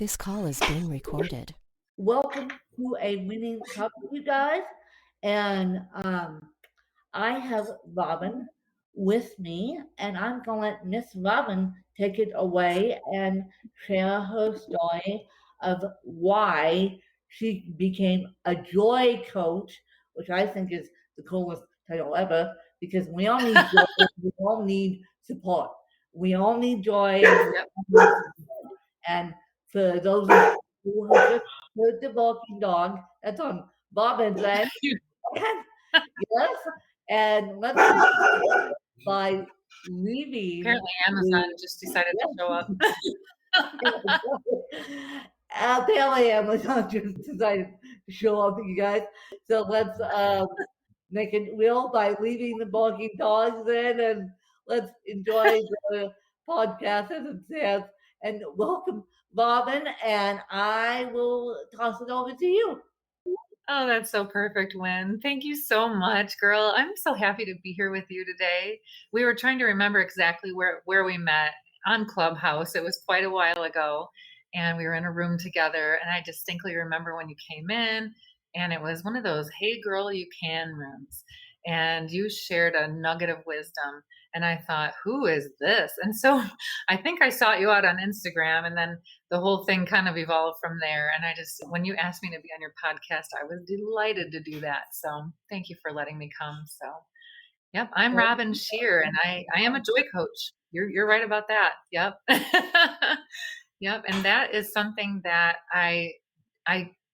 This call is being recorded. Welcome to a winning cup, you guys. And I have Robin with me, and I'm gonna let Miss Robin take it away and share her story of why she became a joy coach, which I think is the coolest title ever. Because we all need joy, we all need support, we all need joy, and we all need support. And for those of you who just heard the barking dog, that's on Robin's end. Yes, and let's begin by leaving Apparently Amazon the just decided to show up. apparently Amazon just decided to show up, you guys. So let's make it real by leaving the barking dogs in, and let's enjoy the podcast as it says. And welcome, Robin, and I will toss it over to you. Oh, that's so perfect, Wynn. Thank you so much, girl. I'm so happy to be here with you today. We were trying to remember exactly where we met on Clubhouse. It was quite a while ago, and we were in a room together. And I distinctly remember when you came in, and it was one of those "Hey, girl, you can" rooms. And you shared a nugget of wisdom. And I thought, who is this? And so I think I sought you out on Instagram, and then the whole thing kind of evolved from there. And when you asked me to be on your podcast, I was delighted to do that. So thank you for letting me come. So, yep, I'm Robin Shear, and I am a joy coach. You're right about that. Yep. Yep. And that is something that I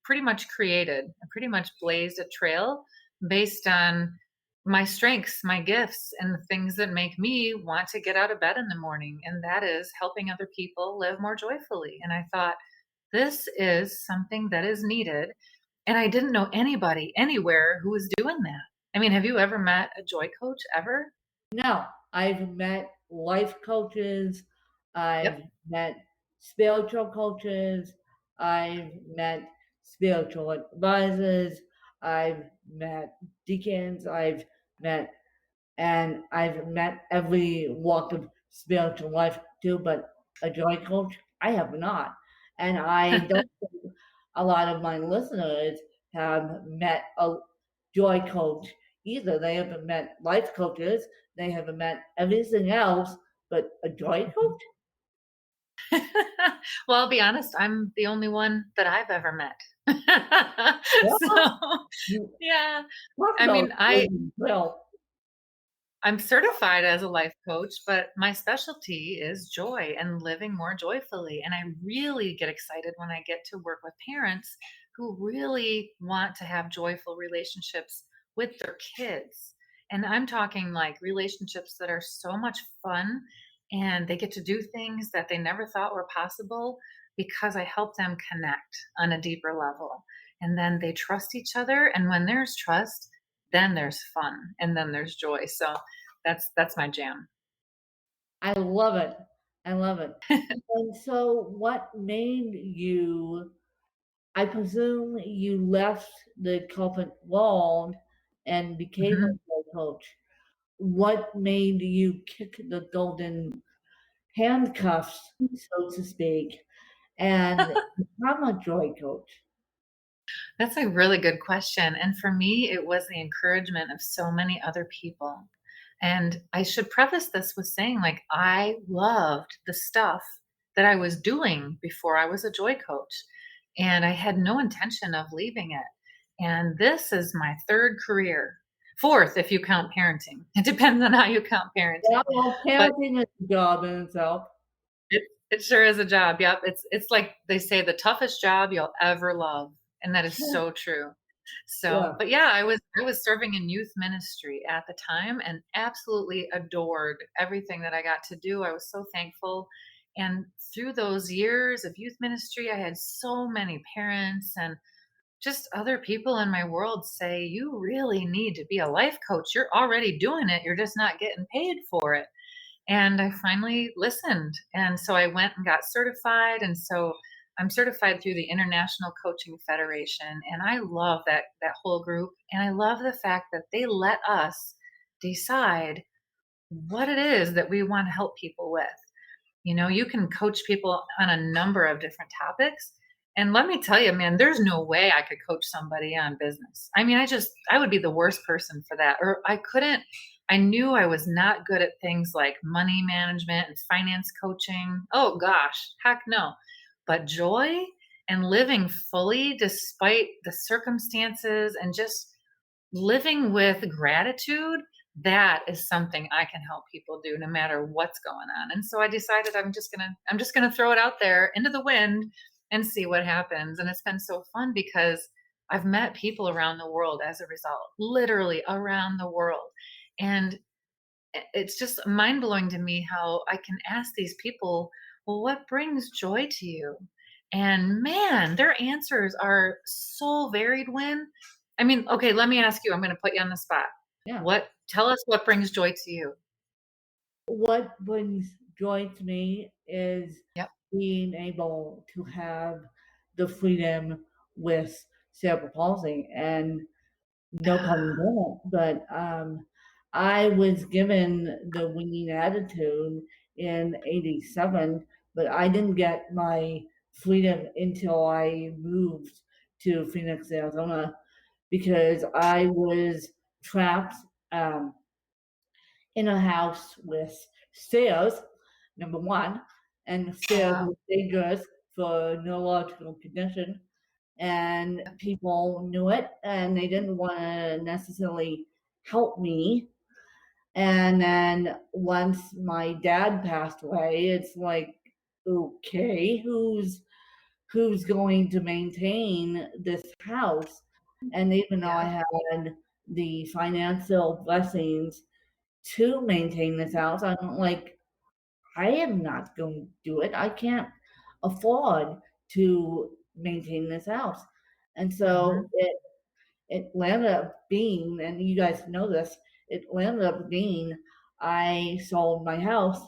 pretty much created. I pretty much blazed a trail based on my strengths, my gifts, and the things that make me want to get out of bed in the morning. And that is helping other people live more joyfully. And I thought, this is something that is needed. And I didn't know anybody anywhere who was doing that. I mean, have you ever met a joy coach ever? No, I've met life coaches, I've Yep. met spiritual coaches, I've met spiritual advisors, I've met deacons, met I've met every walk of spiritual life too, but a joy coach, I have not. And I don't think a lot of my listeners have met a joy coach either. They haven't met life coaches, they haven't met everything else, but a joy coach? Well, I'll be honest, I'm the only one that I've ever met. Yeah, So, you yeah. talk I about mean, well. I'm certified as a life coach, but my specialty is joy and living more joyfully. And I really get excited when I get to work with parents who really want to have joyful relationships with their kids. And I'm talking like relationships that are so much fun, and they get to do things that they never thought were possible because I help them connect on a deeper level. And then they trust each other. And when there's trust, then there's fun, and then there's joy. So that's my jam. I love it. I love it. And so what made you, I presume you left the corporate world and became a Mhm. joy coach. What made you kick the golden handcuffs, so to speak, and become a joy coach? That's a really good question. And for me, it was the encouragement of so many other people. And I should preface this with saying, like, I loved the stuff that I was doing before I was a joy coach. And I had no intention of leaving it. And this is my third career, fourth, if you count parenting. It depends on how you count Yeah, parenting. well, But parenting is a job in itself. it sure is a job. Yep. It's like they say, the toughest job you'll ever love. And that is so true. So, Yeah. but yeah, I was serving in youth ministry at the time and absolutely adored everything that I got to do. I was so thankful. And through those years of youth ministry, I had so many parents and just other people in my world say, you really need to be a life coach. You're already doing it. You're just not getting paid for it. And I finally listened. And so I went and got certified. And so I'm certified through the International Coaching Federation. And I love that whole group. And I love the fact that they let us decide what it is that we want to help people with. You can coach people on a number of different topics. And let me tell you, man, there's no way I could coach somebody on business. I mean, I would be the worst person for that. Or I couldn't, I knew I was not good at things like money management and finance coaching. Oh gosh, heck no. But joy and living fully despite the circumstances and just living with gratitude, that is something I can help people do no matter what's going on. And so I decided I'm just gonna throw it out there into the wind and see what happens. And it's been so fun because I've met people around the world as a result, literally around the world. And it's just mind blowing to me how I can ask these people, well, what brings joy to you? And man, their answers are so varied. I mean, okay, let me ask you, I'm going to put you on the spot. Yeah. Tell us what brings joy to you. What brings joy to me is Yep. being able to have the freedom with cerebral palsy, and no pun intended, but I was given the winning attitude in '87, but I didn't get my freedom until I moved to Phoenix, Arizona, because I was trapped um, in a house with stairs, number one, and Oh, stairs wow. were dangerous for neurological condition, and people knew it, and they didn't want to necessarily help me. And then once my dad passed away, it's like, okay, who's going to maintain this house? And even though I Yeah. had the financial blessings to maintain this house, I'm like, I am not going to do it. I can't afford to maintain this house. And so Mhm. it landed up being, and you guys know this, it landed up being I sold my house.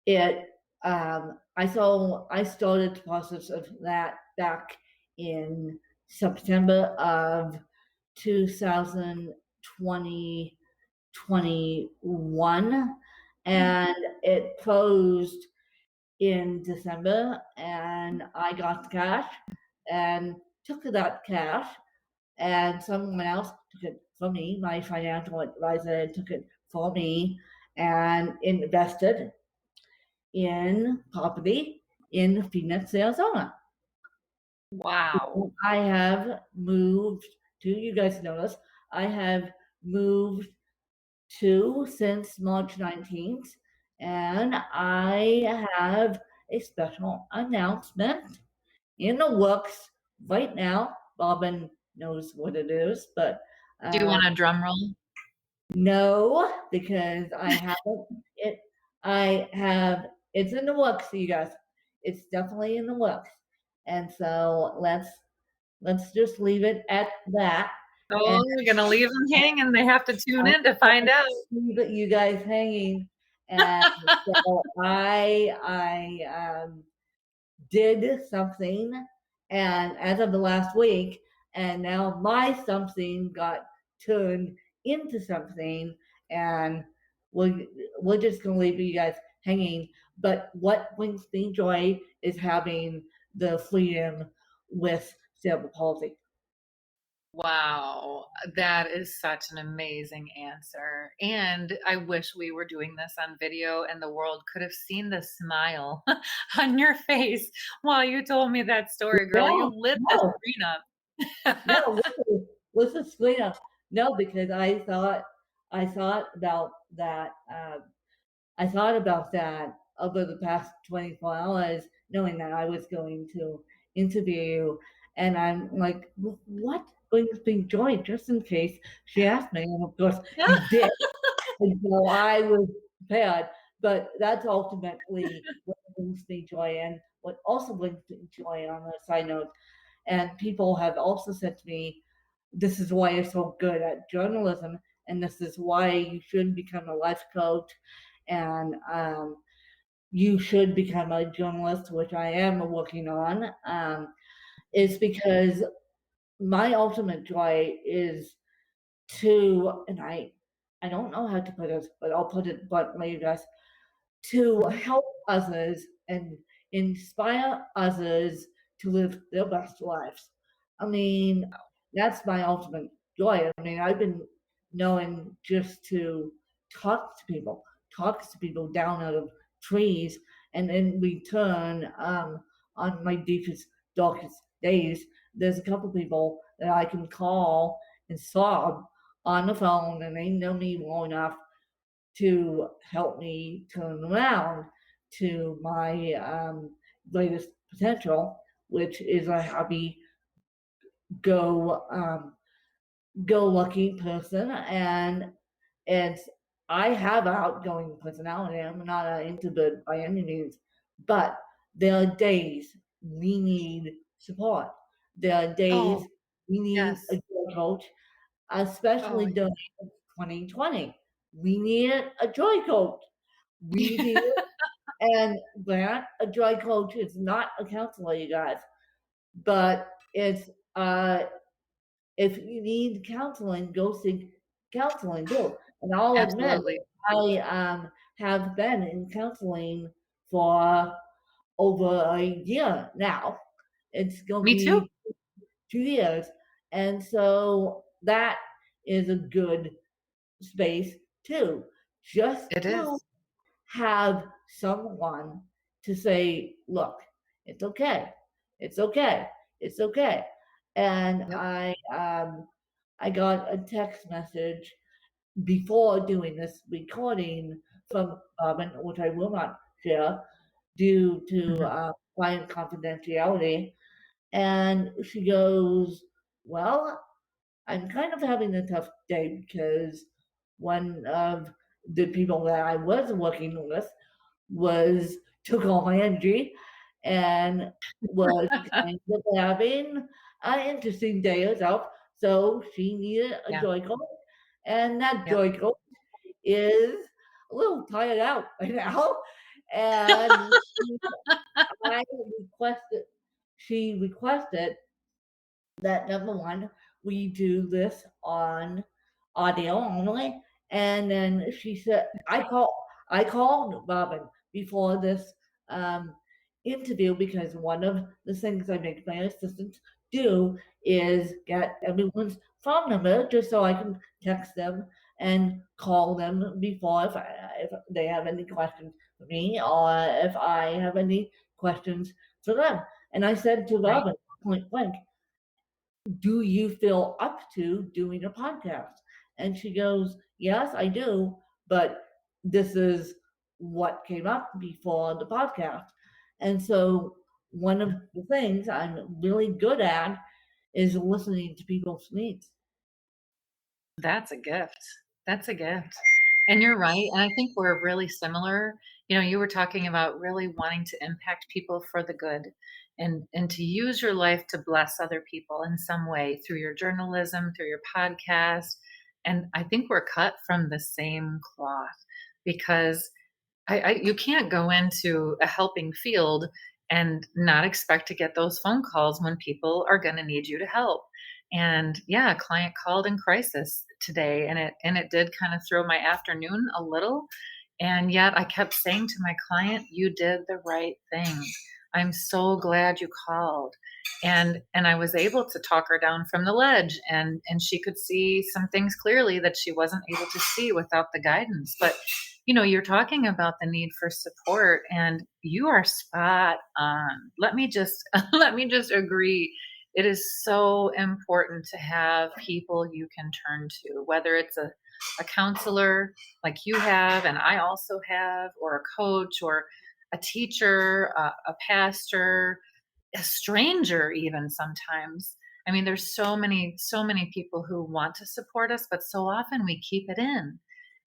It I started the process of that back in September of 2020 21, and it closed in December, and I got the cash and took that cash, and someone else took it from me. My financial advisor took it for me and invested in property in Phoenix, Arizona. Wow. I have moved to, you guys know this, I have moved to since March 19th, and I have a special announcement in the works right now. Robin knows what it is, but Do you uh, want a drum roll? no, because I haven't. It. I have. It's in the works, you guys. It's definitely in the works, and so let's just leave it at that. And Oh, we're gonna leave them hanging. They have to tune in to find out. leave you guys hanging. And so I did something, and as of the last week, and now my something got turned into something, and we're, we're just gonna leave you guys hanging. But what brings me joy is having the freedom with cerebral palsy. Wow, that is such an amazing answer. And I wish we were doing this on video and the world could have seen the smile on your face while you told me that story, girl. You No, lit the no, screen up. no. Listen, Selena. No, because I thought about that. I thought about that over the past 24 hours, knowing that I was going to interview you. And I'm like, what brings me joy just in case she asked me? And of course, you did. And so I was prepared. But that's ultimately what brings me joy. And what also brings me joy on a side note, and people have also said to me, this is why you're so good at journalism, and this is why you should become a life coach, and you should become a journalist, which I am working on, is because my ultimate joy is to, and I don't know how to put it, but I'll put it bluntly, you guys. to help others and inspire others to live their best lives. I mean, that's my ultimate joy. I mean, I've been knowing just to talk to people down out of trees, and in return, on my deepest, darkest days, there's a couple people that I can call and sob on the phone, and they know me well enough to help me turn around to my greatest potential, which is a happy, go go lucky person. And I have an outgoing personality. I'm not an introvert by any means, but there are days we need support. There are days Oh, we need a yes. joy coach, Oh, especially during 2020. We needed a joy coach. We yeah. did. And Grant, a joy coach is not a counselor, you guys, but it's if you need counseling, go seek counseling too. And I'll admit, Absolutely. I have been in counseling for over a year now. It's gonna Me too. be 2 years, and so that is a good space too, just It to is. have someone to say, look, it's okay, it's okay, it's okay. And Yep. I got a text message before doing this recording from Robin, which I will not share due to Mhm. client confidentiality. And she goes, well, I'm kind of having a tough day because one of the people that I was working with was took all my energy and was kind of having an interesting day herself. So she needed a Yeah. joy coach, and that Yep. joy coach is a little tired out right now. And I requested, she requested that number one, we do this on audio only. And then she said, I called Robin before this um, interview because one of the things I make my assistants do is get everyone's phone number just so I can text them and call them before if they have any questions for me or if I have any questions for them. And I said to Right. Robin point blank, do you feel up to doing a podcast? And she goes, yes, I do, but this is what came up before the podcast. And so one of the things I'm really good at is listening to people's needs. That's a gift. That's a gift. And you're right. And I think we're really similar. You know, you were talking about really wanting to impact people for the good and to use your life to bless other people in some way through your journalism, through your podcast. And I think we're cut from the same cloth because you can't go into a helping field and not expect to get those phone calls when people are going to need you to help. And yeah, a client called in crisis today, and it did kind of throw my afternoon a little. And yet I kept saying to my client, "You did the right thing. I'm so glad you called." And I was able to talk her down from the ledge, and she could see some things clearly that she wasn't able to see without the guidance. But you know, you're talking about the need for support, and you are spot on. Let me just let me just agree. It is so important to have people you can turn to, whether it's a counselor like you have and I also have, or a coach, or a teacher, a pastor, a stranger even sometimes. I mean, there's so many people who want to support us, but so often we keep it in.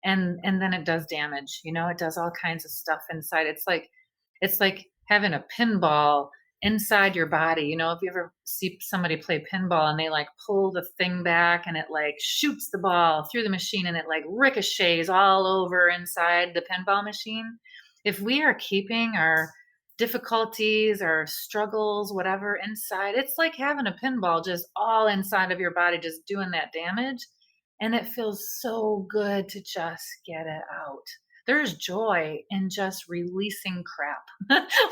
And then it does damage, you know, it does all kinds of stuff inside. It's like having a pinball inside your body. You know, if you ever see somebody play pinball and they like pull the thing back and it like shoots the ball through the machine and it like ricochets all over inside the pinball machine. If we are keeping our difficulties or struggles, whatever, inside, it's like having a pinball just all inside of your body, just doing that damage. And it feels so good to just get it out. there's joy in just releasing crap.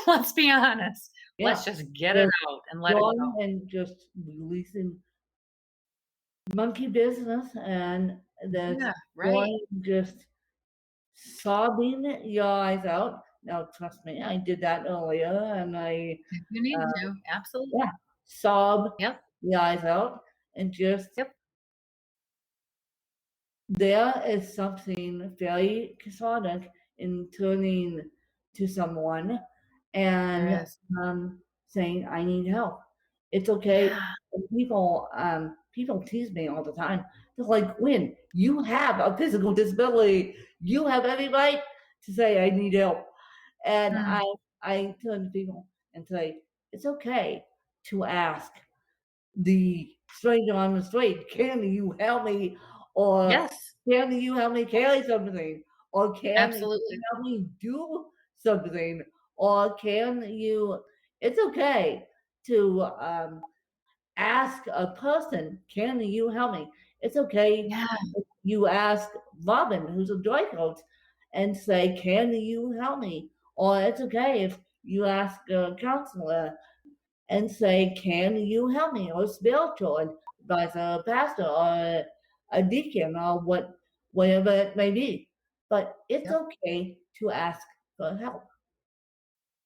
Let's be honest. Yeah. Let's just get it Just out and let it joy go. and just releasing monkey business, and there's Yeah, joy right. in just sobbing your eyes out. Now, trust me, I did that earlier, and If you need uh, to, absolutely. yeah, sob Yep, the eyes out, and just yep, there is something very cathartic in turning to someone there and is. um, saying, "I need help." It's okay. Yeah. And people tease me all the time. They're like, "When you have a physical disability, you have every right to say I need help." And Mm, I turn to people and say, "It's okay to ask the stranger on the street, can you help me? Or yes, can you help me carry something? Or can you absolutely. help me do something? Or can you, it's okay to ask a person, can you help me? It's okay Yeah, if you ask Robin, who's a joy coach, and say, can you help me? Or it's okay if you ask a counselor and say, "Can you help me?" or spiritual advisor, pastor, or a deacon, or whatever it may be. But it's yep. okay to ask for help.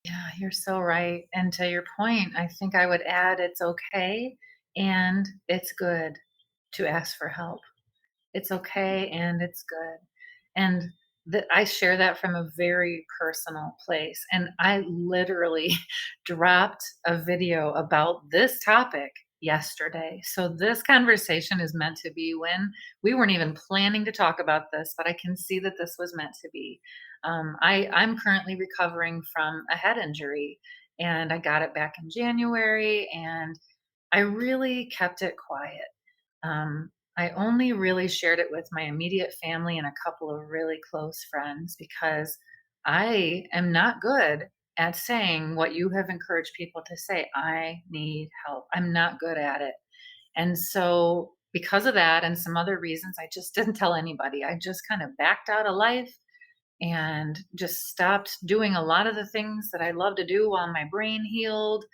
Yeah, you're so right. And to your point, I think I would add it's okay and it's good to ask for help. It's okay and it's good. And I share that from a very personal place. And I literally dropped a video about this topic yesterday. So this conversation is meant to be when we weren't even planning to talk about this, but I can see that this was meant to be. I'm currently recovering from a head injury, and I got it back in January, and I really kept it quiet. I only really shared it with my immediate family and a couple of really close friends because I am not good at saying what you have encouraged people to say. I need help. I'm not good at it. And so, because of that and some other reasons, I just didn't tell anybody. I just kind of backed out of life and just stopped doing a lot of the things that I love to do while my brain healed,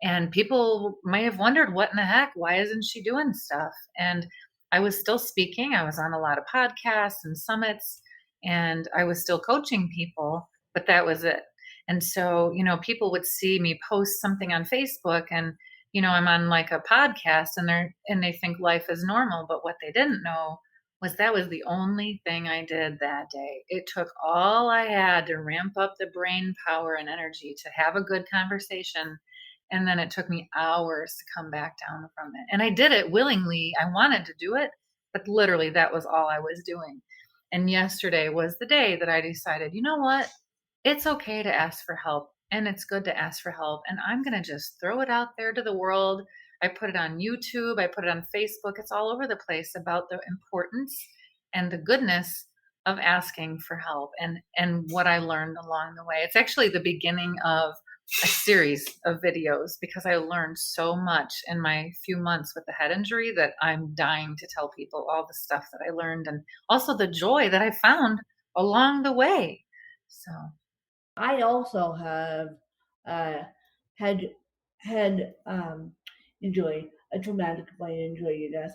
and people may have wondered, what in the heck? Why isn't she doing stuff? And I was still speaking. I was on a lot of podcasts and summits, and I was still coaching people, but that was it. And so, people would see me post something on Facebook, and, I'm on like a podcast, and they think life is normal. But what they didn't know was that was the only thing I did that day. It took all I had to ramp up the brain power and energy to have a good conversation, and then it took me hours to come back down from it. And I did it willingly. I wanted to do it, but literally that was all I was doing. And yesterday was the day that I decided, you know what? It's okay to ask for help, and it's good to ask for help. And I'm going to just throw it out there to the world. I put it on YouTube, I put it on Facebook. It's all over the place about the importance and the goodness of asking for help, and what I learned along the way. It's actually the beginning of a series of videos because I learned so much in my few months with the head injury that I'm dying to tell people all the stuff that I learned, and also the joy that I found along the way. So, I also have uh, had had injury, a traumatic brain injury. You guys,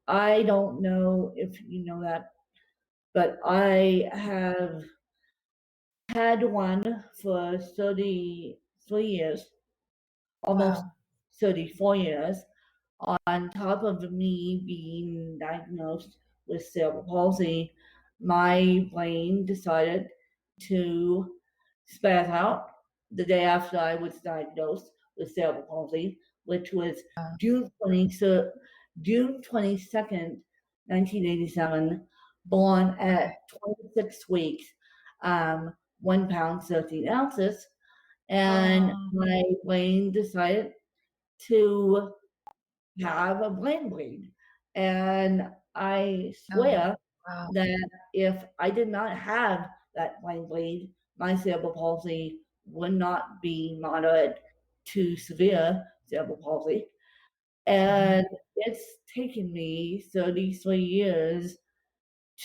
I don't know if you know that, but I have had one for 33 years, almost wow. 34 years, on top of me being diagnosed with cerebral palsy. My brain decided to spaz out the day after I was diagnosed with cerebral palsy, which was June 20, June 22nd, 1987, born Okay. at 26 weeks, 1 pound, 13 ounces. And Oh, my brain decided to have a brain bleed. And I oh, swear wow. that if I did not have that brain bleed, my cerebral palsy would not be moderate to severe cerebral palsy. Mhm. And it's taken me 33 years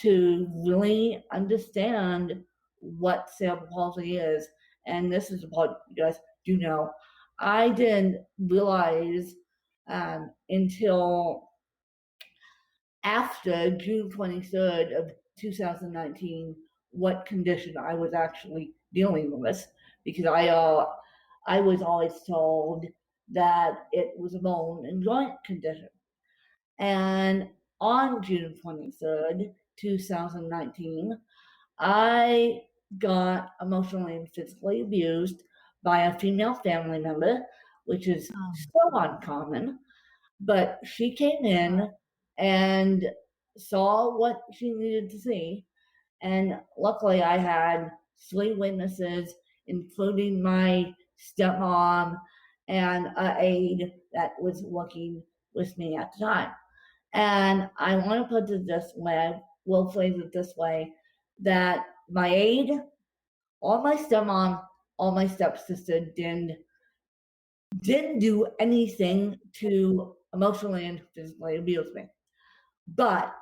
to really understand what cerebral palsy is, and this is what you guys do know. I didn't realize until after June 23rd of 2019 what condition I was actually dealing with, because I was always told that it was a bone and joint condition. And on June 23rd, 2019, I got emotionally and physically abused by a female family member, which is so uncommon. But she came in and saw what she needed to see. And luckily, I had 3 witnesses, including my stepmom and an aide that was working with me at the time. And I want to put it this way, we'll phrase it this way, that my aide, or my stepmom, or my stepsister didn't do anything to emotionally and physically abuse me. But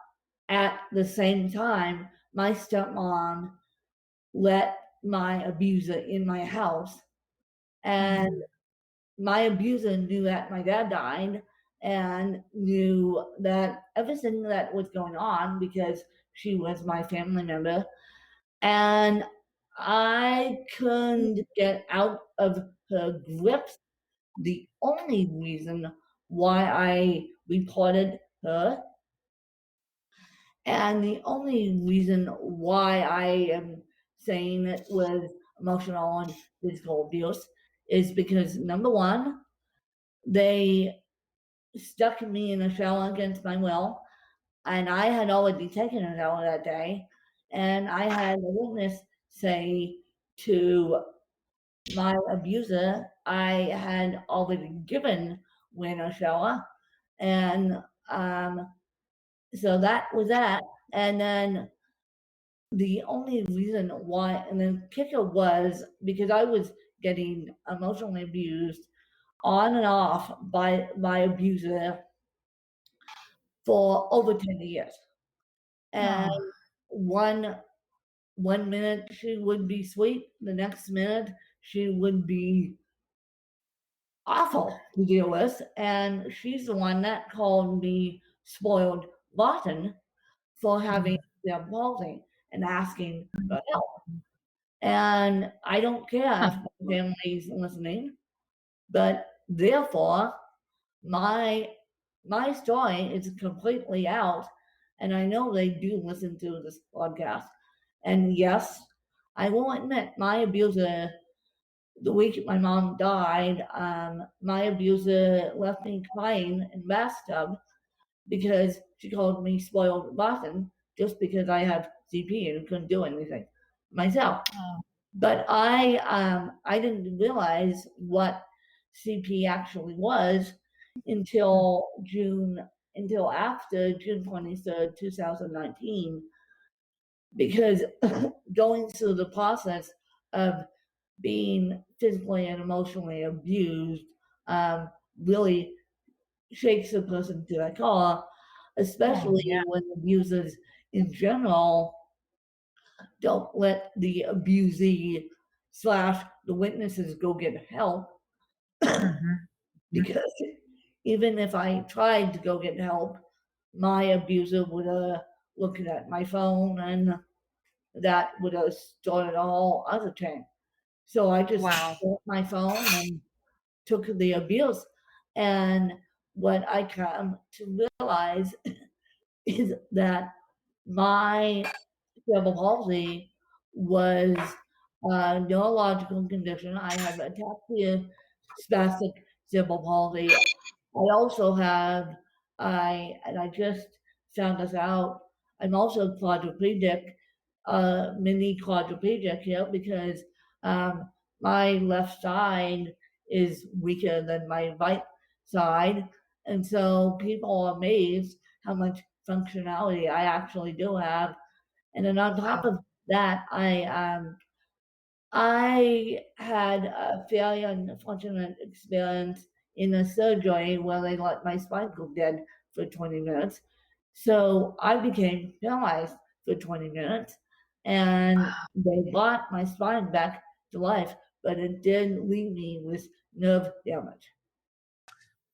at the same time, my stepmom let my abuser in my house, and my abuser knew that my dad died and knew that everything that was going on because she was my family member. And I couldn't get out of her grips. The only reason why I reported her, and the only reason why I am saying it was emotional and physical abuse, is because number one, they stuck me in a shower against my will, and I had already taken a shower that day, and I had a witness say to my abuser I had already given Wayne a shower, and so that was that. And then the only reason why, and then kicker was because I was getting emotionally abused on and off by my abuser for over 10 years. And one minute she would be sweet, the next minute she would be awful to deal with. And she's the one that called me spoiled rotten for having their palsy and asking for help. And I don't care if my family's listening, but therefore my story is completely out, and I know they do listen to this podcast. And yes, I will admit my abuser, the week my mom died, my abuser left me crying in the bathtub because she called me spoiled rotten just because I have CP and couldn't do anything myself. But I didn't realize what CP actually was until after June 23rd, 2019, because going through the process of being physically and emotionally abused really shakes a person to their core, especially when abusers in general don't let the abusee / the witnesses go get help. Because even if I tried to go get help, my abuser would looking at my phone, and that would have started a whole other thing. So I just took my phone and took the abuse. And what I come to realize is that my cerebral palsy was a neurological condition. I have ataxia spastic cerebral palsy. I also have, and I just found this out, I'm also quadriplegic, mini quadriplegic here, because my left side is weaker than my right side. And so people are amazed how much functionality I actually do have. And then on top of that, I had a fairly unfortunate experience in a surgery where they let my spine go dead for 20 minutes. So I became paralyzed for 20 minutes. and they brought my spine back to life, but it did leave me with nerve damage.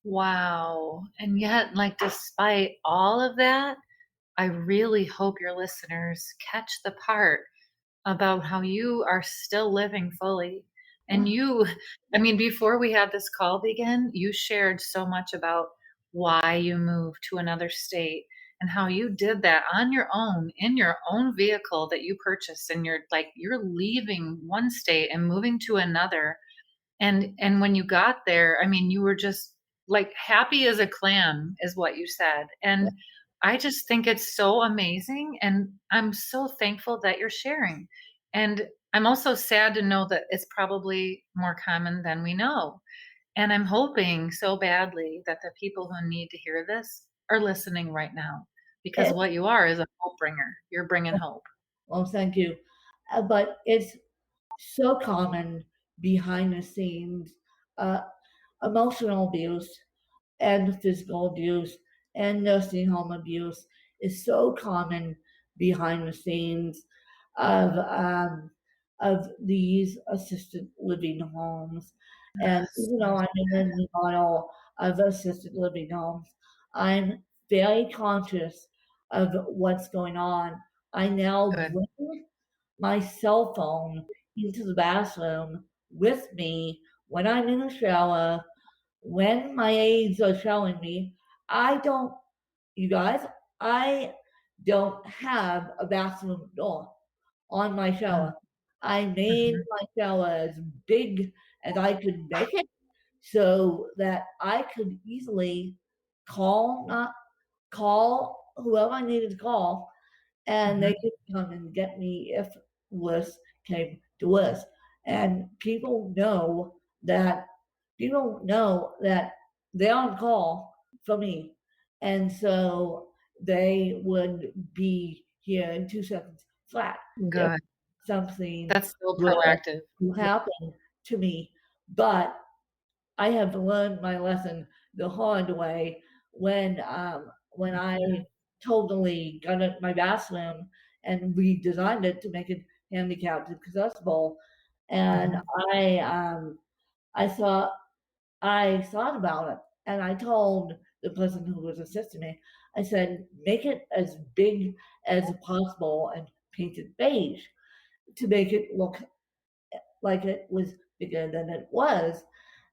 Wow. And yet, like, despite all of that, I really hope your listeners catch the part about how you are still living fully. And Yeah. you, I mean, before we had this call begin, you shared so much about why you moved to another state and how you did that on your own in your own vehicle that you purchased, and you're leaving one state and moving to another. And when you got there, I mean, you were just like happy as a clam is what you said. And I just think it's so amazing, and I'm so thankful that you're sharing. And I'm also sad to know that it's probably more common than we know. And I'm hoping so badly that the people who need to hear this are listening right now, because Eh, what you are is a hope bringer. You're bringing hope. well, thank you. But it's so common behind the scenes. Uh, Emotional abuse and physical abuse and nursing home abuse is so common behind the scenes of um, of these assisted living homes. And Yes, even though yes. I'm in the model of assisted living homes, I'm very conscious of what's going on. I now Good. bring my cell phone into the bathroom with me when I'm in the shower, when my aides are showing me. I don't, you guys, I don't have a bathroom door on my shower. I made Mm-hmm. my shower as big as I could make it so that I could easily call, not call whoever I needed to call, and Hmm. they could come and get me if worse came to worse. And that people know that they're on call for me, and so they would be here in 2 seconds flat if Good. something That's so were proactive. to happen to me. But I have learned my lesson the hard way when I Mhm. totally got up my bathroom and redesigned it to make it handicapped accessible. And Mhm. I thought I thought about it, and I told the person who was assisting me, I said, make it as big as possible and paint it beige to make it look like it was bigger than it was.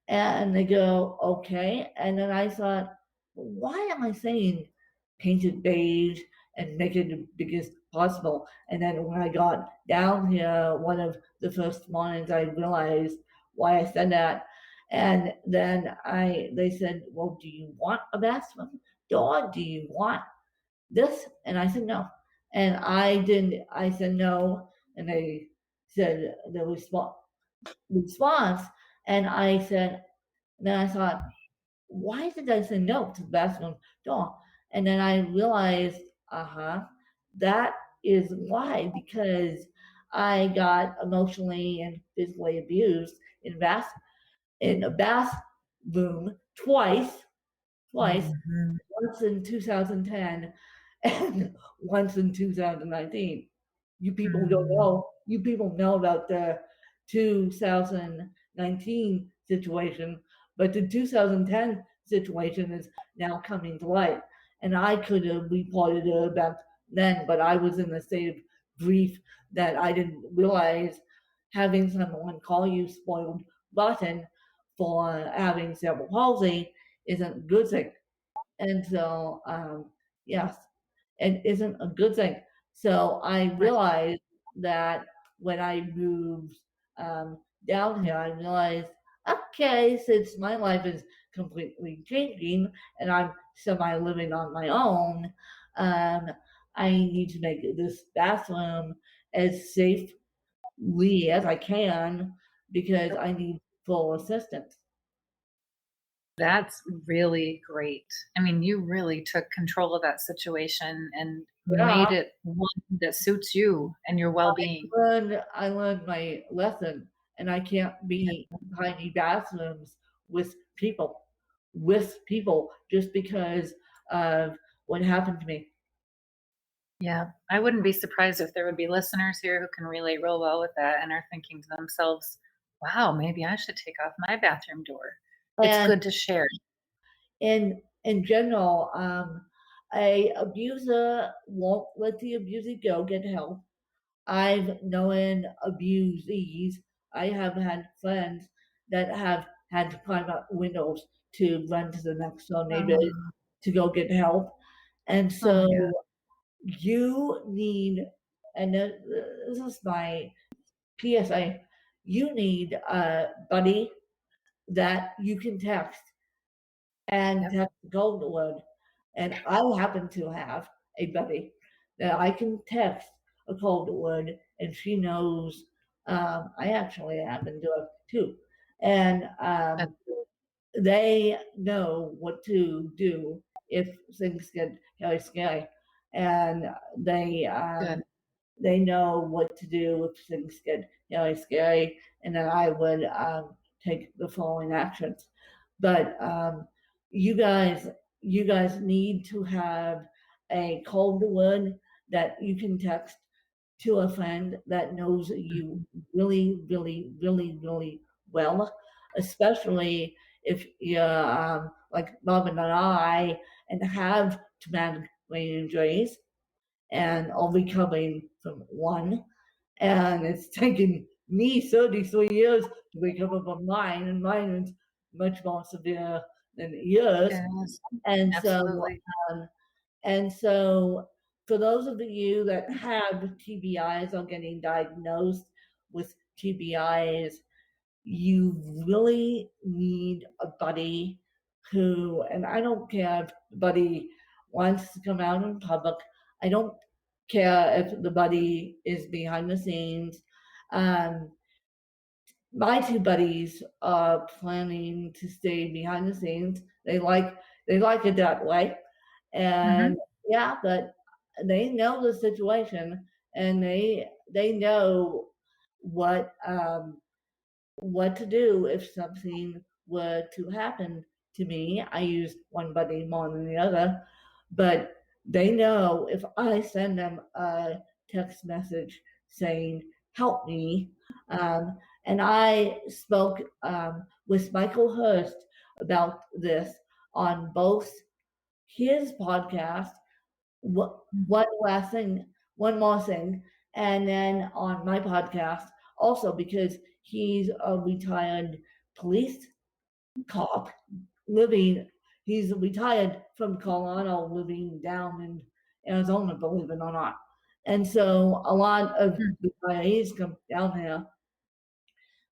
And they go, okay. And then I thought, why am I saying paint it beige and make it as big as possible? And then when I got down here, one of the first mornings, I realized why I said that. And then they said, well, do you want a bathroom door? Do you want this? And I said, no. And I didn't, I said no. And they said the response. And I said, then I thought, why did I say no to the bathroom door? And then I realized, that is why, because I got emotionally and physically abused in a bathroom twice, Mhm. once in 2010 and once in 2019. Mm. You people know about the 2019 situation, but the 2010 situation is now coming to light. And I could have reported it back then, but I was in a state of grief that I didn't realize having someone call you spoiled rotten for having cerebral palsy isn't a good thing. And so, yes, it isn't a good thing. So I Right. realized that when I moved down here, I realized, okay, since my life is completely changing and I'm semi living on my own, um, I need to make this bathroom as safely as I can because I need full assistance. That's really great. I mean, you really took control of that situation and Yeah, made it one that suits you and your well-being. I learned my lesson, and I can't be in tiny bathrooms with people just because of what happened to me. Yeah, I wouldn't be surprised if there would be listeners here who can relate real well with that and are thinking to themselves, wow, maybe I should take off my bathroom door. It's And good to share. in general, a abuser won't let the abuser go get help. I've known abusees. I have had friends that have had to climb out windows to run to the next door neighbor Oh, to go get help. And oh my God. so you need, and this is my PSA, you need a buddy that you can text and Yep. text Goldwood. And I happen to have a buddy that I can text a Coldwood, and she knows. I actually happen to have two, and That's they know what to do if things get really scary, and they good. they know what to do if things get really scary, and then I would take the following actions. But you guys, you guys need to have a cold wood that you can text to a friend that knows you Mhm. really, really, really, really well, especially if you're like Robin and I and have traumatic brain injuries and are recovering from one. And it's taken me 33 years to recover from mine, and mine is much more severe than yours. Yes, And so, absolutely. um, and so, for those of you that have TBIs or getting diagnosed with TBIs, you really need a buddy who, and I don't care if the buddy wants to come out in public. I don't care if the buddy is behind the scenes. Um, my two buddies are planning to stay behind the scenes. They like it that way, and Hmm. yeah, but they know the situation, and they know what what to do if something were to happen to me. I use one buddy more than the other, but they know if I send them a text message saying, help me. Um, and I spoke with Michael Hurst about this on both his podcast, one last thing, one more thing, and then on my podcast also because he's a retired police cop living. He's retired from Colorado, living down in Arizona, believe it or not. And so a lot of retirees come down here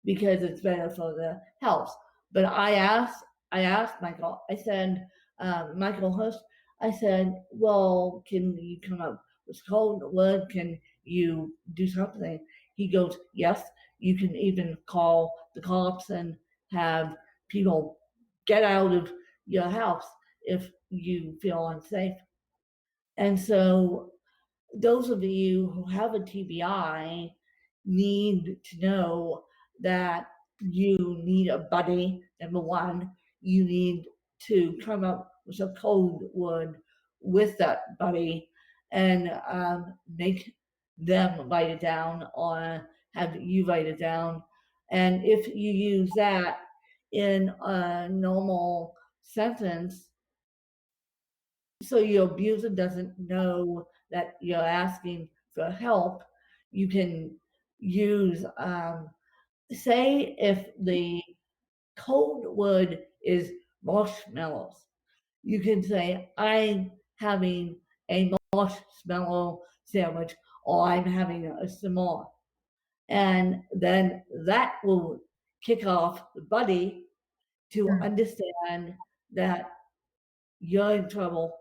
because it's better for the health. But I asked Michael, I said, Michael Hurst, I said, well, can you come up with cold wood? Can you do something? He goes, yes, you can even call the cops and have people get out of your house if you feel unsafe. And so those of you who have a TBI need to know that you need a buddy. Number one, you need to come up with a code word with that buddy and make them write it down or have you write it down. And if you use that in a normal sentence, so your abuser doesn't know that you're asking for help, you can use, say, if the code word is marshmallows, you can say, I'm having a marshmallow sandwich, or I'm having a s'more. And then that will kick off the buddy to Mm, understand that you're in trouble,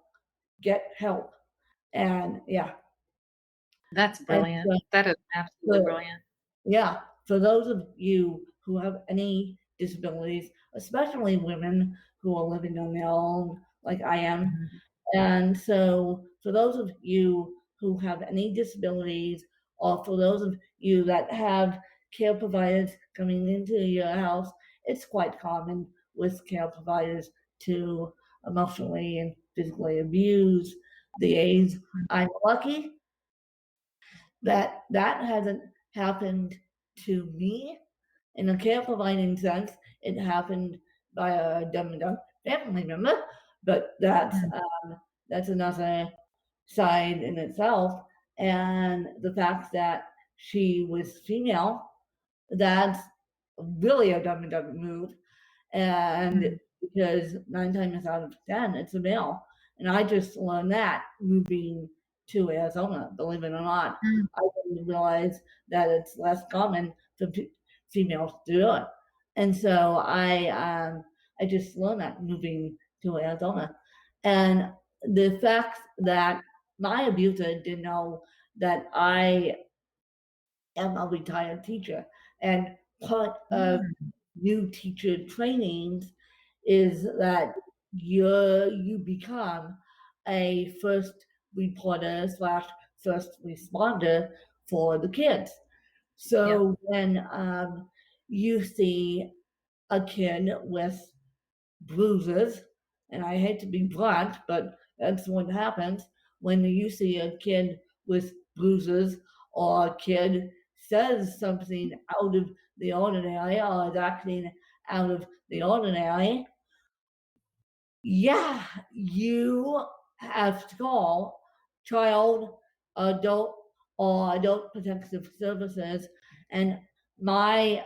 get help. And yeah, that's and brilliant. That is absolutely so, brilliant. yeah, for those of you who have any disabilities, especially women who are living on their own, like I am, Mhm. and so for those of you who have any disabilities, or for those of you that have care providers coming into your house, it's quite common with care providers to emotionally and physically abuse the aides. I'm lucky that hasn't happened to me in a care providing sense. It happened by a dumb family member, but that's another side in itself. And the fact that she was female, that's really a dumb move. And because 9 times out of 10, it's a male. And I just learned that moving to Arizona, believe it or not. I didn't realize that it's less common for females to do it. And so I just learned that moving to Arizona. And the fact that my abuser didn't know that I am a retired teacher, and part of new teacher trainings is that you become a first reporter slash first responder for the kids. So when you see a kid with bruises, and I hate to be blunt, but that's what happens when you see a kid with bruises, or a kid says something out of the ordinary or is acting out of the ordinary. Yeah, you have to call child, adult, or adult protective services. And my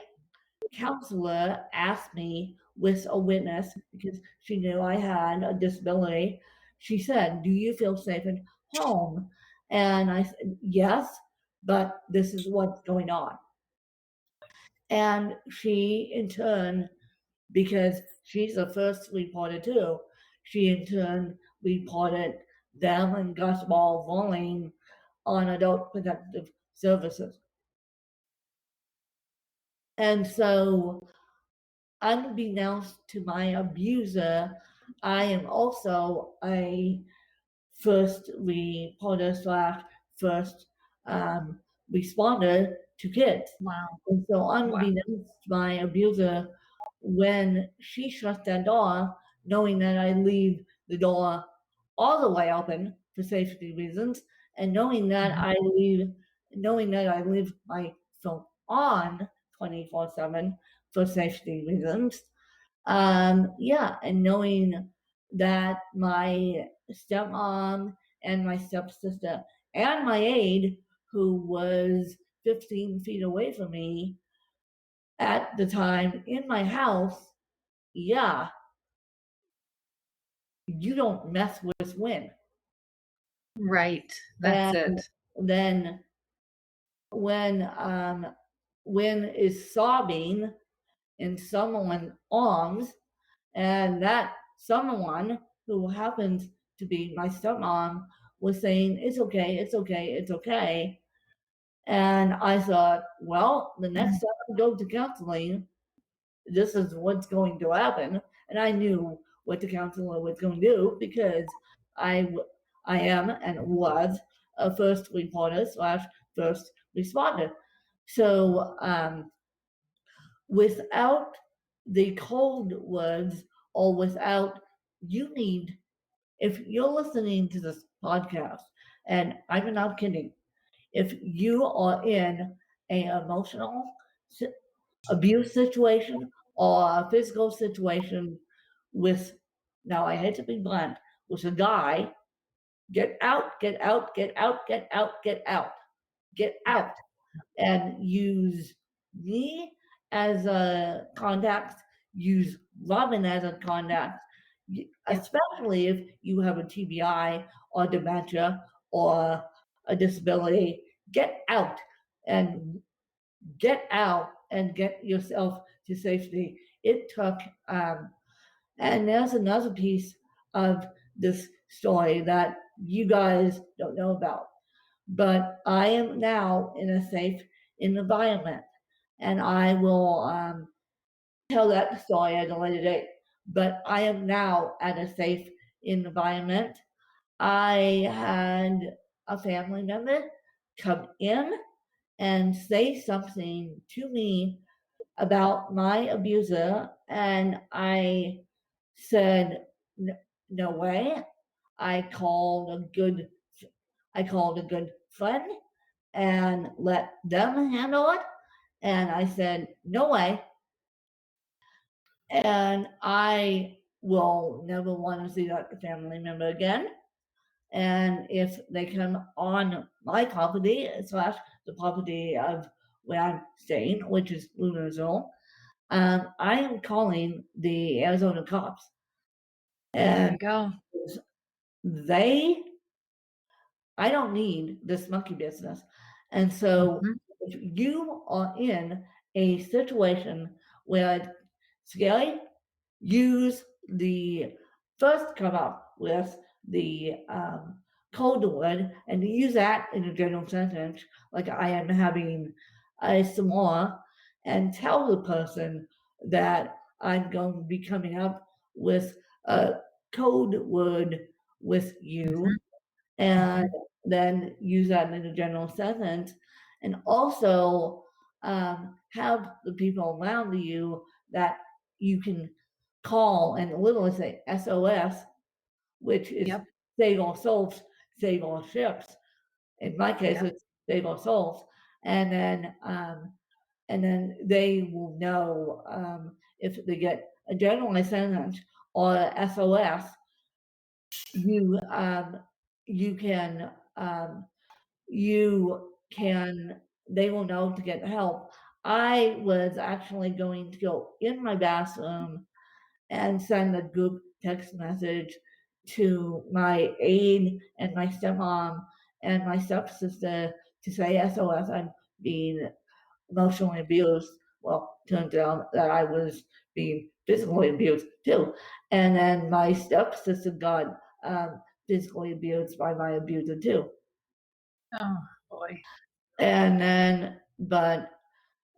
counselor asked me with a witness, because she knew I had a disability. She said, "Do you feel safe at home?" And I said, "Yes, but this is what's going on." And she, in turn, because she's the first reporter too, she in turn reported them and Gus Ball bullying on adult protective services. And so, unbeknownst to my abuser, I am also a first reporter slash first responder to kids. Wow. And so, unbeknownst to my abuser, when she shuts that door, knowing that I leave the door all the way open for safety reasons, and knowing that I leave my phone on 24/7 for safety reasons, yeah, and knowing that my stepmom and my stepsister and my aide, who was 15 feet away from me at the time in my house, yeah, you don't mess with Win. Right. That's And it. then when Win is sobbing in someone's arms, and that someone, who happens to be my stepmom, was saying, "It's okay, it's okay, it's okay." And I thought, well, the next time I go to counseling, this is what's going to happen. And I knew what the counselor was going to do, because I am and was a first reporter slash first responder. So without the cold words, or without, you need, if you're listening to this podcast, and I'm not kidding, if you are in an emotional abuse situation or a physical situation with, now I hate to be blunt, with a guy, get out, get out, get out, get out, get out, get out, and use me as a contact, use Robin as a contact, especially if you have a TBI or dementia or a disability. Get out and get yourself to safety. It took, and there's another piece of this story that you guys don't know about, but I am now in a safe environment, and I will tell that story at a later date. But I am now at a safe environment. I had a family member come in and say something to me about my abuser, and I said, "No way." I called a good friend, and let them handle it. And I said, no way. And I will never want to see that family member again. And if they come on my property slash the property of where I'm staying, which is Lunarsville, I am calling the Arizona cops. There you And go. I don't need this monkey business. And so Mhm. if you are in a situation where it's scary, use the first come up with the code word and use that in a general sentence, like I am having a s'more, and tell the person that I'm going to be coming up with a code word with you, and then use that in a general sentence, and also have the people around you that you can call and literally say SOS, which is Yep. save all souls, save all ships. In my case, Yep. it's save all souls, and then they will know if they get a general sentence or SOS. You you can you can they will know to get help. I was actually going to go in my bathroom and send a group text message to my aide and my stepmom and my stepsister to say SOS, I'm being emotionally abused. Well, turns out that I was being physically abused too. And then my stepsister got physically abused by my abuser too. Oh boy. And then, but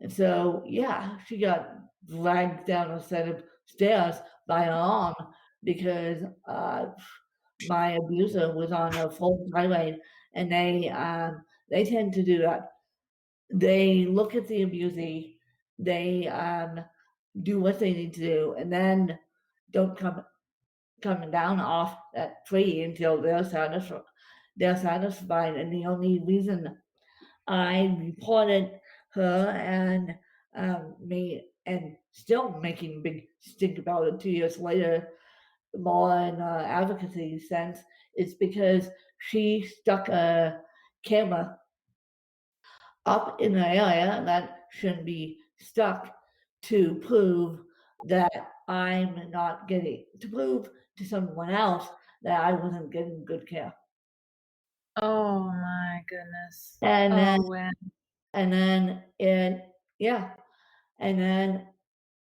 so yeah, she got dragged down a set of stairs by her arm because my abuser was on a full highway, and they tend to do that. They look at the abusee, they do what they need to do, and then don't coming down off that tree until they're satisfied. And the only reason I reported her and me and still making a big stink about it 2 years later, more in advocacy sense, is because she stuck a camera up in an area that shouldn't be stuck to prove that I'm not getting, to prove to someone else that I wasn't getting good care. Oh my goodness. And then, Oh, when. and then yeah. And then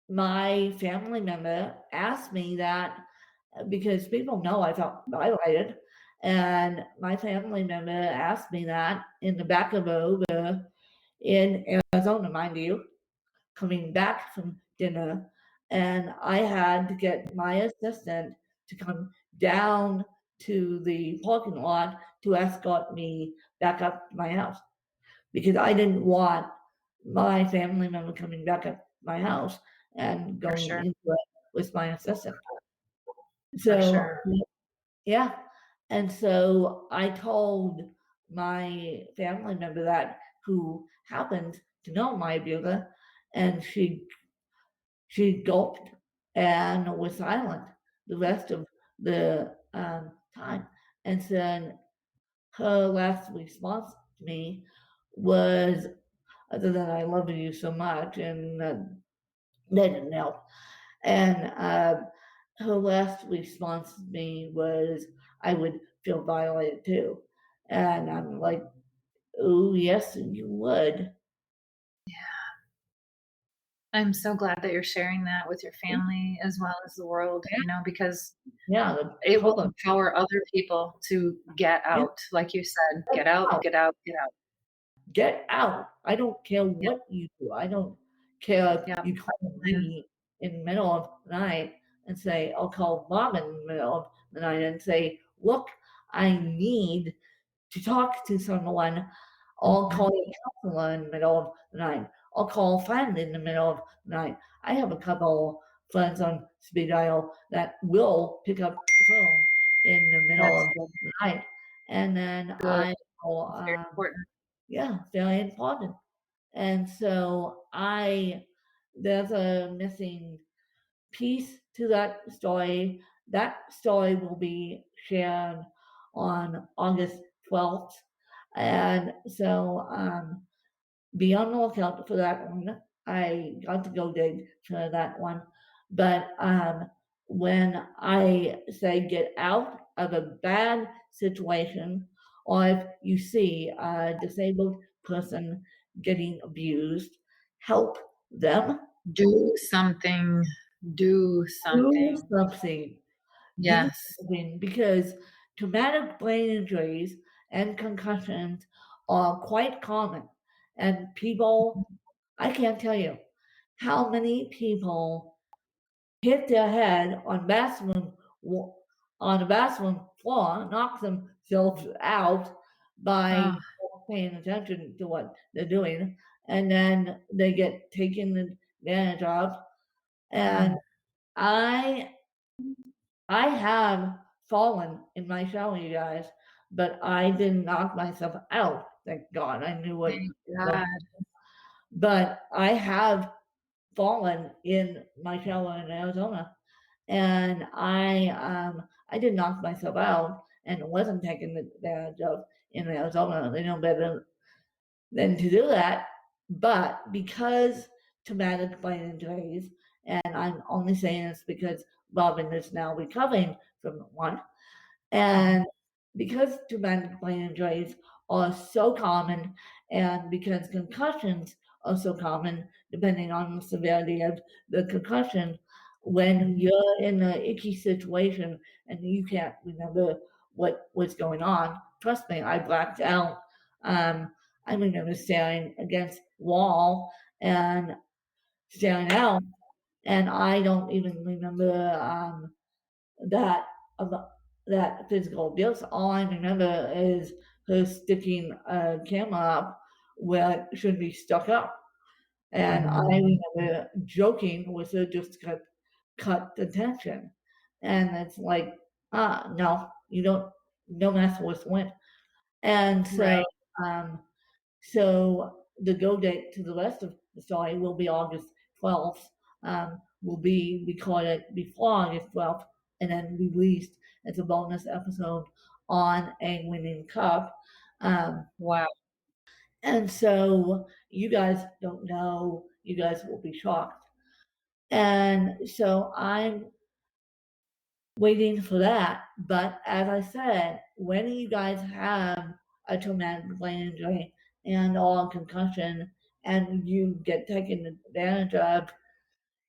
my family member asked me that because people know I felt violated. And my family member asked me that in the back of a Uber in Arizona, mind you, coming back from dinner. And I had to get my assistant to come down to the parking lot to escort me back up to my house because I didn't want my family member coming back up my house and For going sure. into it with my assistant. For So sure. yeah. And so I told my family member that, who happened to know my abuser, and she gulped and was silent the rest of the time. And then her last response to me was, other than I love you so much, and that didn't help. And her last response to me was, I would feel violated too. And I'm like, oh, yes, you would. I'm so glad that you're sharing that with your family as well as the world, because Yeah, it will empower other people to get yeah, out. Like you said, get out, get out, get out. get out. I don't care Yep. what you do. I don't care if Yep. you call me in the middle of the night and say, I'll call mom in the middle of the night and say, look, I need to talk to someone. I'll Mhm. call a counselor in the middle of the night. I'll call a friend in the middle of the night. I have a couple friends on speed dial that will pick up the phone in the middle That's of the night. And then good. I will, It's very important. Yeah, very important. And so there's a missing piece to that story. That story will be shared on August 12th. And so be on the lookout for that one. I got to go dig for that one. But when I say get out of a bad situation, or if you see a disabled person getting abused, help them. Do something. Do Do something. something. Do Yes. something, because traumatic brain injuries and concussions are quite common. And people, I can't tell you how many people hit their head on a bathroom floor, knock themselves out by Oh, not paying attention to what they're doing, and then they get taken advantage of. And mm, I I have fallen in my shower, you guys, but I didn't knock myself out. Thank God. I knew what thank was going. God. But I have fallen in my shower in Arizona, and I did knock myself out, and it wasn't taken advantage of in Arizona. They know better than to do that. But because traumatic brain injuries, and I'm only saying this because Robin is now recovering from one, and because traumatic brain injuries are so common, and because concussions are so common, depending on the severity of the concussion, when you're in an icky situation and you can't remember what was going on, trust me, I blacked out. I remember staring against the wall and staring out, and I don't even remember that about that physical abuse. All I remember is her sticking a camera up where it should be stuck up. And I remember joking with her just to cut the tension. And it's like, no, you don't mess with women. And so, Right. um, so the go date to the rest of the story will be August 12th. Will be recorded before August 12th and then released as a bonus episode on a winning cup. Um, Wow. and so you guys don't know, you guys will be shocked. And so I'm waiting for that. But as I said, when you guys have a traumatic brain injury and or concussion and you get taken advantage of,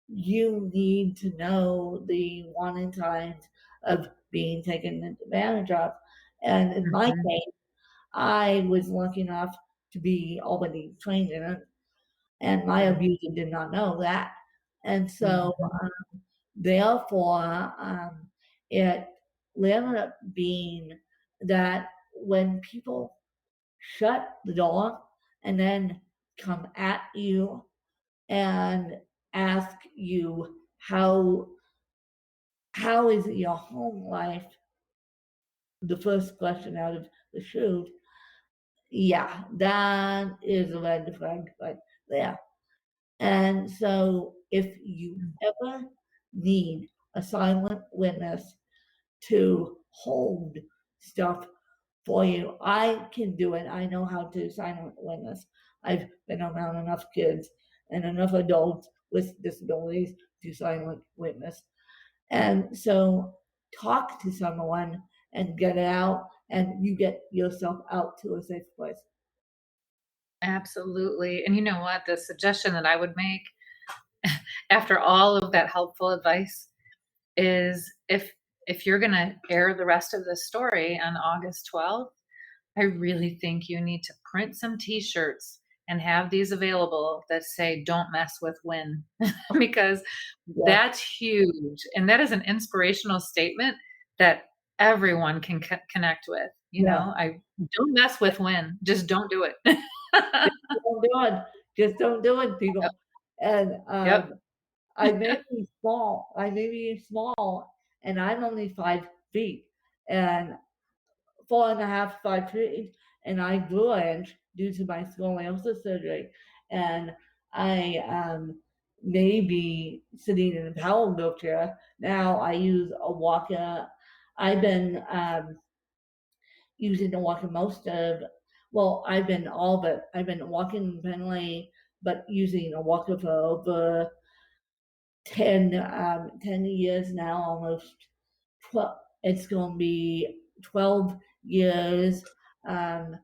you need to know the warning signs of being taken advantage of. And in my Mhm. case, I was lucky enough to be already trained in it, and my abuser did not know that. And so Mhm. therefore, it ended up being that when people shut the door and then come at you and ask you how is your home life, the first question out of the chute, yeah, that is a red flag right there. And so if you ever need a silent witness to hold stuff for you, I can do it. I know how to silent witness. I've been around enough kids and enough adults with disabilities to silent witness. And so talk to someone and get it out, and you get yourself out to a safe place. Absolutely. And you know what? The suggestion that I would make after all of that helpful advice is if you're going to air the rest of the story on August 12th, I really think you need to print some t-shirts and have these available that say don't mess with Win because Yeah, that's huge and that is an inspirational statement that everyone can connect with. You yeah. know, I don't mess with Win, just don't do it. Don't do it. Just don't do it, Yep. people. And Yep. I may be small. I may be small, and I'm only 5 feet and 4.5, 5 feet, and I grew an inch. due to my scoliosis surgery, and I may be sitting in a power wheelchair. Now I use a walker. I've been using the walker most of, well, I've been all but, I've been walking independently, but using a walker for over 10 years now, almost 12. It's going to be 12 years, um,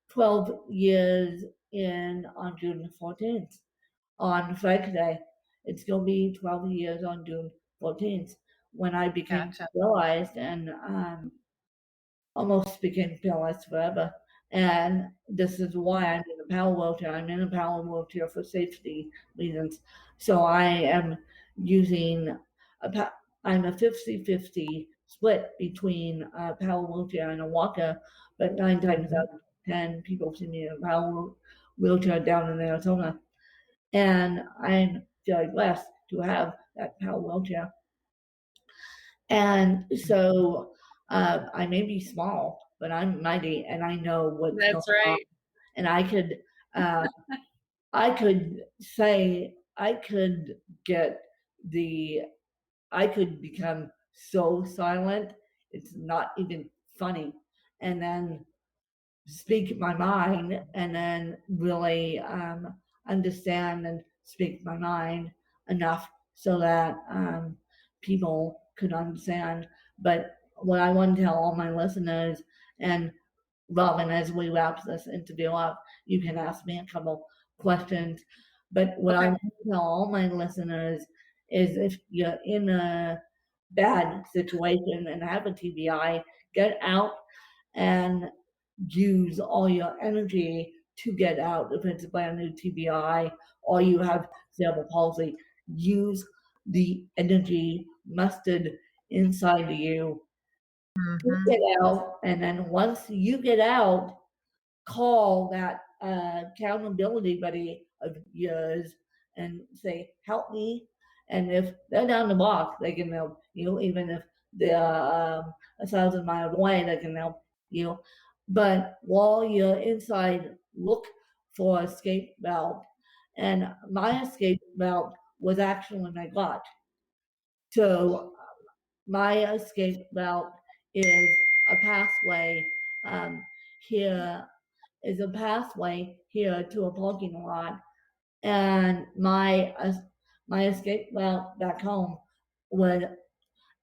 12 years in on June 14th. On Friday, it's going to be 12 years on June 14th when I became Gotcha. paralyzed and almost became paralyzed forever. And this is why I'm in a power wheelchair. I'm in a power wheelchair for safety reasons. So I am using I'm a 50-50 split between a power wheelchair and a walker, but 9 times out of 10 people see me in a power wheelchair down in Arizona. And I'm very blessed to have that power wheelchair. And so I may be small, but I'm mighty, and I know what's going That's on. right. And I could say, I could get the, I could become so silent, it's not even funny. And then speak my mind and then really understand and speak my mind enough so that people could understand. But what I want to tell all my listeners, and Robin, as we wrap this interview up, you can ask me a couple questions. But what I Okay. want to tell all my listeners is if you're in a bad situation and have a TBI, get out and use all your energy to get out. If it's a brand new TBI or you have cerebral palsy, use the energy mustered inside of you to Mhm. get out. And then once you get out, call that accountability buddy of yours and say, "Help me." And if they're down the block, they can help you. Even if they're 1,000 miles away, they can help you. But while you're inside, look for escape valve. And my escape valve was actually my gut. So my escape valve is a pathway here is a pathway here to a parking lot, and my escape route back home was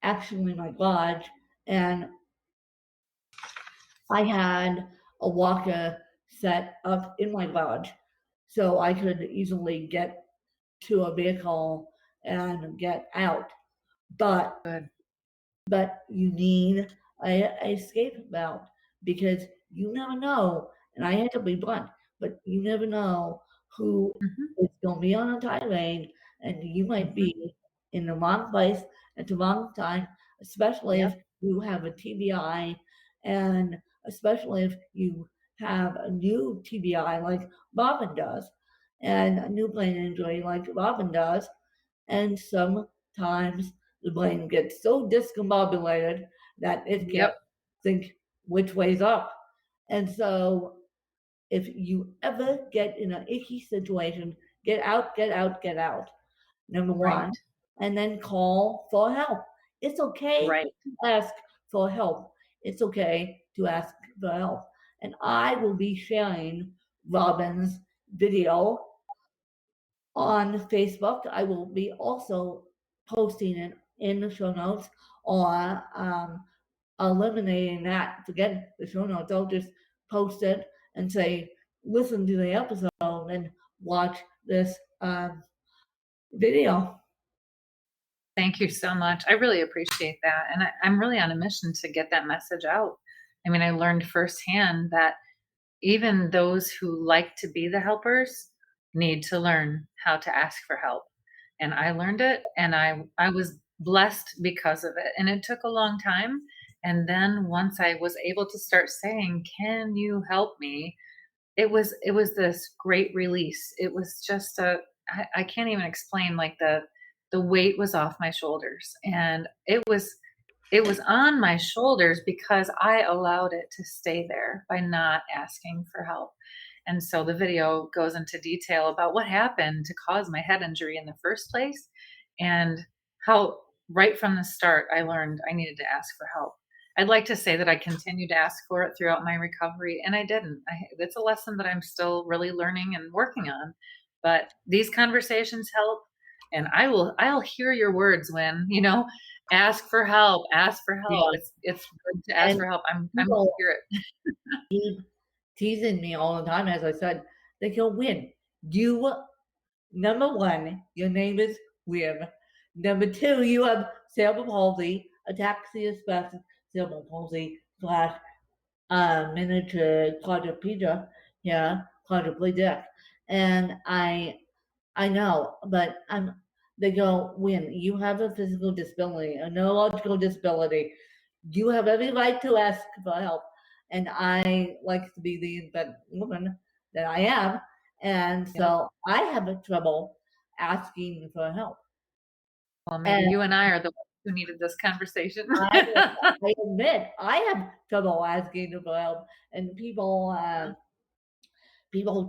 actually my garage, and I had a walker set up in my garage, so I could easily get to a vehicle and get out. But Good. but you need a escape valve because you never know. And I hate to be blunt, but you never know who Mhm. is going to be on a tirade, and you might Mhm. be in the wrong place at the wrong time, especially if Yep. you have a TBI, and especially if you have a new TBI like Robin does, and a new brain injury like Robin does, and sometimes the brain gets so discombobulated that it can't Yep. think which way's up. And so if you ever get in an icky situation, get out, get out, get out. Number Right. one, and then call for help. It's okay Right. to ask for help. It's okay to ask for help. And I will be sharing Robin's video on Facebook. I will be also posting it in the show notes or eliminating that. Forget the show notes. I'll just post it and say, listen to the episode and watch this video. Thank you so much. I really appreciate that. And I'm really on a mission to get that message out. I mean, I learned firsthand that even those who like to be the helpers need to learn how to ask for help. And I learned it, and I was blessed because of it. And it took a long time. And then once I was able to start saying, "Can you help me?" it was this great release. It was just I can't even explain, like, the weight was off my shoulders, and it was on my shoulders because I allowed it to stay there by not asking for help. And so the video goes into detail about what happened to cause my head injury in the first place, and how right from the start I learned I needed to ask for help. I'd like to say that I continued to ask for it throughout my recovery, and I didn't. It's a lesson that I'm still really learning and working on. But these conversations help, and I'll hear your words when, ask for help, ask for help. Yeah. It's good to ask And for help. I'm going to people hear it. keep teasing me all the time, as I said. They go, Win, you, number one, your name is Win. Number two, you have cerebral palsy, ataxia spastic cerebral palsy slash miniature quadriplegia, yeah, quadriplegic. And I know, but they go, Win, you have a physical disability, a neurological disability. You have every right to ask for help. And I like to be the independent woman that I am. And Yep. so I have trouble asking for help. Well, maybe And you and I are the ones who needed this conversation. I admit I have trouble asking for help. And people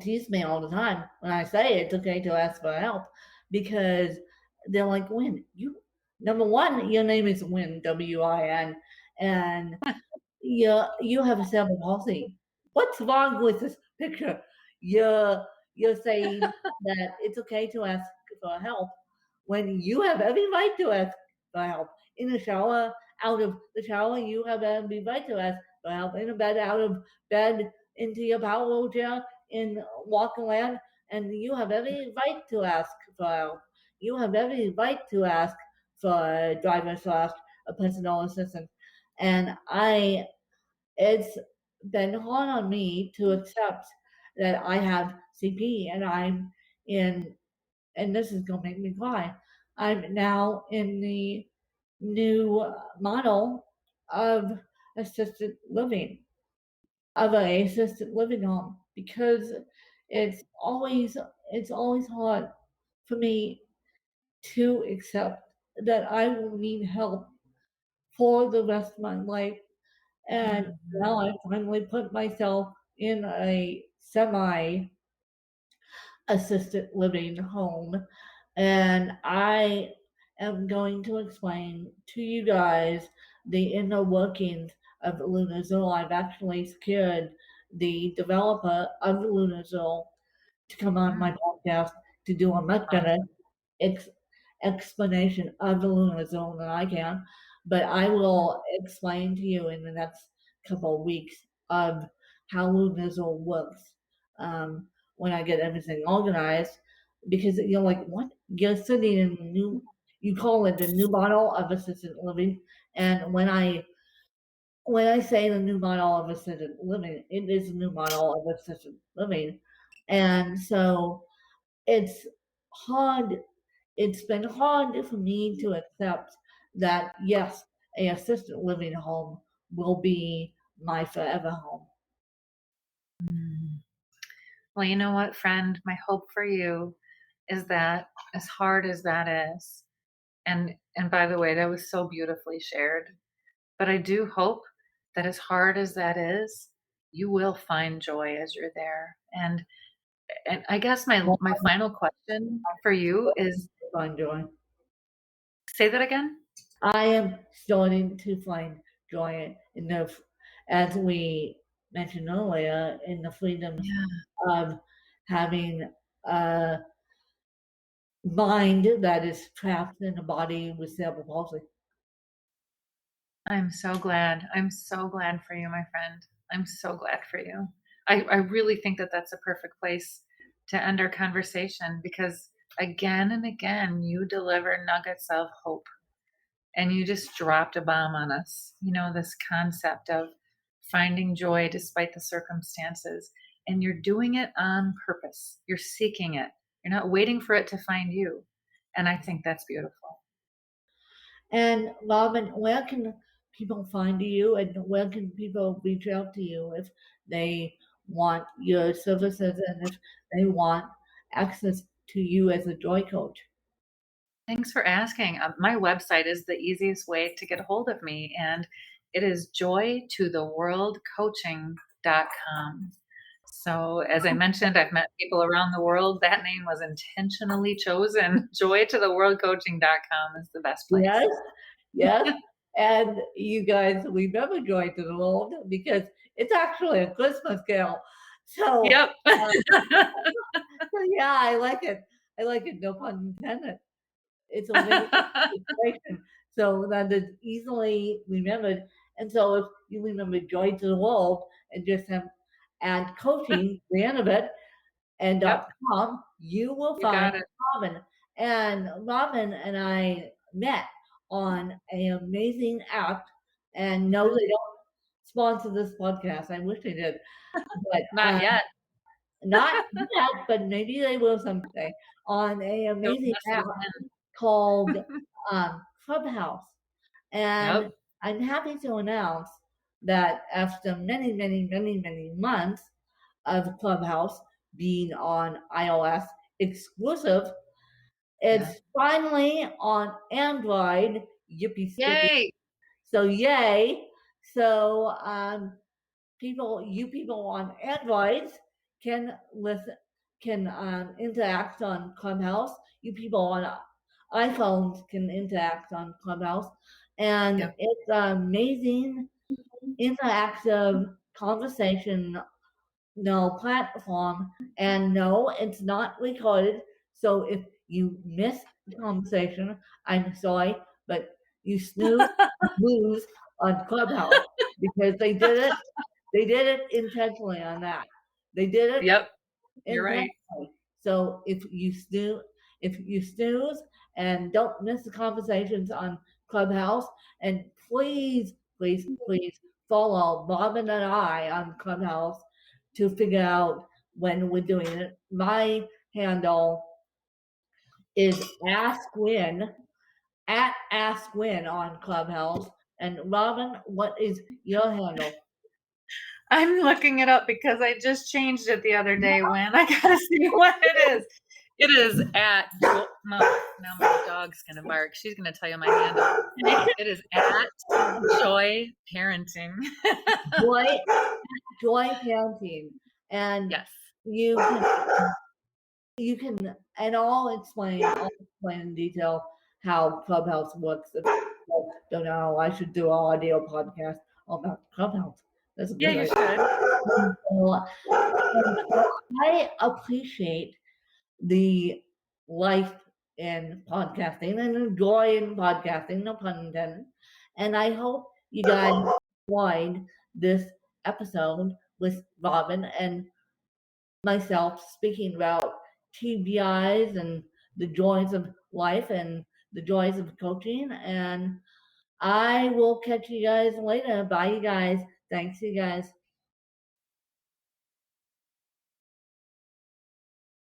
tease me all the time when I say it's okay to ask for help, because they're like, Win, you, number one, your name is Win, Win, and you have a cerebral palsy. What's wrong with this picture? You're saying that it's okay to ask for help when you have every right to ask for help. In the shower, out of the shower, you have every right to ask for help. In the bed, out of bed, into your power wheelchair, in walk around, and you have every right to ask for help. You have every right to ask for a driver slash a personal assistant. And it's been hard on me to accept that I have CP and I'm in, and this is gonna make me cry. I'm now in the new model of assisted living, of a assisted living home, because it's always it's always hard for me to accept that I will need help for the rest of my life. And now I finally put myself in a semi assisted living home. And I am going to explain to you guys the inner workings of Lunazil. I've actually secured the developer of Lunazil to come on my podcast to do a much better ex- explanation of the lunar zone than I can, but I will explain to you in the next couple of weeks of how lunar zone works when I get everything organized. Because you're like, what? You're sitting in a new, you call it the new model of assisted living, and when I say the new model of assisted living, it is a new model of assisted living, and so it's hard it's been hard for me to accept that, yes, a assisted living home will be my forever home. Mm. Well, you know what, friend? My hope for you is that, as hard as that is, and by the way, that was so beautifully shared. But I do hope that, as hard as that is, you will find joy as you're there. And I guess my final question for you is, Find joy. say that again. I am starting to find joy in as we mentioned earlier, in the freedom Yeah. of having a mind that is trapped in a body with cerebral palsy. I'm so glad. I'm so glad for you, my friend. I'm so glad for you. I really think that that's a perfect place to end our conversation, because again and again, you deliver nuggets of hope, and you just dropped a bomb on us. This concept of finding joy despite the circumstances, and you're doing it on purpose. You're seeking it. You're not waiting for it to find you. And I think that's beautiful. And Robin, where can people find you, and where can people reach out to you if they want your services and if they want access to you as a joy coach? Thanks for asking. My website is the easiest way to get a hold of me, and it is joytotheworldcoaching.com. So as I mentioned, I've met people around the world. That name was intentionally chosen. Joytotheworldcoaching.com is the best place. Yes, yes. And you guys remember Joy to the World because it's actually a Christmas carol. So, Yep. so yeah, I like it. I like it. No pun intended. It's a win situation. So that is easily remembered. And so if you remember Joy to the World and just have add coaching to the end of it and Yep. .com, you will You find got it. Robin. And Robin and I met on an amazing app. And no, they don't sponsor this podcast. I wish they did, but Not yet. not yet. But maybe they will someday. On a Don't amazing mess app with men. called Clubhouse. And Yep. I'm happy to announce that after many, many, many, many months of Clubhouse being on iOS exclusive, it's finally on Android. Yippee skippy. Yay. So yay. So you people on Androids can listen, can interact on Clubhouse. You people on iPhones can interact on Clubhouse, and Yep. it's an amazing interactive conversation platform. And no, it's not recorded. So if you miss the conversation, I'm sorry, but you snooze, lose on Clubhouse because they did it. They did it intentionally on that. They did it Yep. You're intentionally. right. So if you snooze and don't miss the conversations on Clubhouse, and please, please, please follow Robin and I on Clubhouse to figure out when we're doing it. My handle is AskWin at AskWin on Clubhouse. And Robin, what is your handle? I'm looking it up because I just changed it the other day when I gotta see what it is. It is at now my dog's gonna bark. She's gonna tell you my handle. It is at Joy Parenting. Joy Parenting. And Yes. you can and I'll explain in detail how Clubhouse works. If you don't know, I should do an audio podcast about Clubhouse. That's a Yeah, good you idea. should. So I appreciate the life in podcasting and enjoy in podcasting, no pun intended. And I hope you guys enjoyed this episode with Robin and myself speaking about TBIs and the joys of life and the joys of coaching. And I will catch you guys later. Bye, you guys. Thanks, you guys.